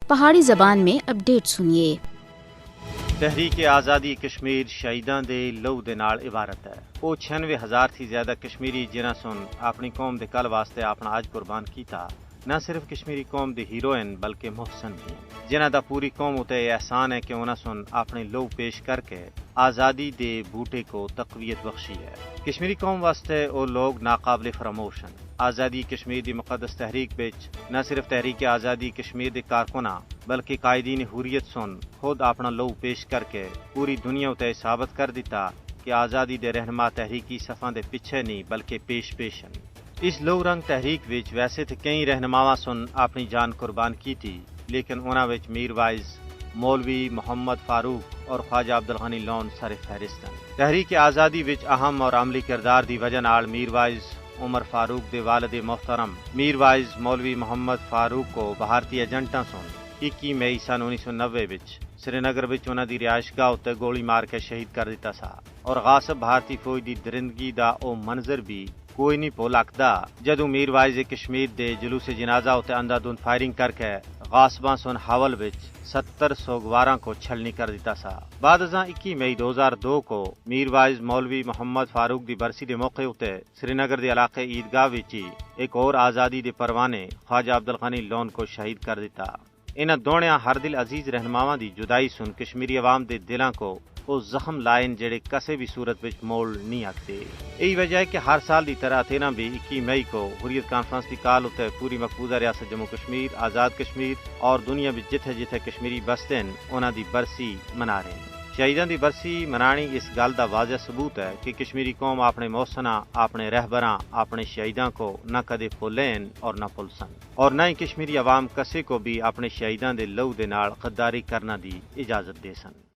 پہاڑی زبان میں اپڈیٹ سنیے۔ تحریک آزادی کشمیر شہیداں دے لہو دے نال عبارت ہے۔ وہ 96,000 تھی زیادہ کشمیری جنہاں سن اپنی قوم دے کل واسطے اپنا اج قربان کیتا۔ نہ صرف کشمیری قوم دے ہیروئن بلکہ محسن بھی ہیں، جنہاں دا پوری قوم اتے احسان ہے کہ انہاں سن اپنے لہو پیش کر کے آزادی دے بوٹے کو تقویت بخشی ہے۔ کشمیری قوم واسطے وہ لوگ ناقابل فراموش ہیں۔ آزادی کشمیر دی مقدس تحریک بچ نہ صرف تحریک آزادی کشمیر دے کارکناں بلکہ قائدین حریت سن خود اپنا لہو پیش کر کے پوری دنیا تے ثابت کر دیتا کہ آزادی دے رہنما تحریکی صفاں دے پیچھے نہیں بلکہ پیش ہیں۔ اس لہو رنگ تحریک وچ ویسے تو کئی رہنماواں سن اپنی جان قربان کی تھی، لیکن انہاں وچ میر وائز، مولوی محمد فاروق اور خواجہ عبدالغنی لون سر فہرست ہیں۔ تحریک آزادی وچ اہم اور عملی کردار دی وجہ نال میر وائز عمر فاروق دے والد محترم میر وائز مولوی محمد فاروق کو بھارتی ایجنٹاں سن 21 مئی سن 1990 وچ سری نگر وچ انہاں دی رہائش گاہ تے گولی مار کے شہید کر دیتا سا، اور غاصب بھارتی فوج دی درندگی دا او منظر بھی کوئی نہیں بھول سکدا جدوں میر وائز کشمیر دے جلوس جنازہ تے اندھا دھند فائرنگ کر کے غاصباں سن حول وچ 70 سوگواراں کو چھلنی کر دیتا سا۔ بعد ازاں 21 مئی 2002 کو میر وائز مولوی محمد فاروق دی برسی دے موقع تے سری نگر دے علاقے عیدگاہ وچ ایک اور آزادی دے پروانے خواجہ عبدالغنی لون کو شہید کر دیتا۔ انہاں دونیاں ہر دل عزیز رہنماواں دی جدائی سن کشمیری عوام دے دلاں کو وہ زخم لائن جڑے کسے بھی صورت وچ مول نہیں آکتے۔ یہی وجہ ہے کہ ہر سال دی طرح اتنا بھی 21 مئی کو حریت کانفرنس دی کال اتنے پوری مقبوضہ ریاست جموں کشمیر، آزاد کشمیر اور دنیا وچ جتھے جتھے کشمیری بستے ہیں انہاں دی برسی منا رہے ہیں۔ شہیداں دی برسی منانی اس گل دا واضح ثبوت ہے کہ کشمیری قوم اپنے محسناں، اپنے رہبراں، اپنے شہیداں کو نہ کدے بھولیں اور نہ بھولسن، اور نہ ہی کشمیری عوام کسے کو بھی اپنے شہیداں دے لہو دے نال غداری کرنا دی اجازت دے سن۔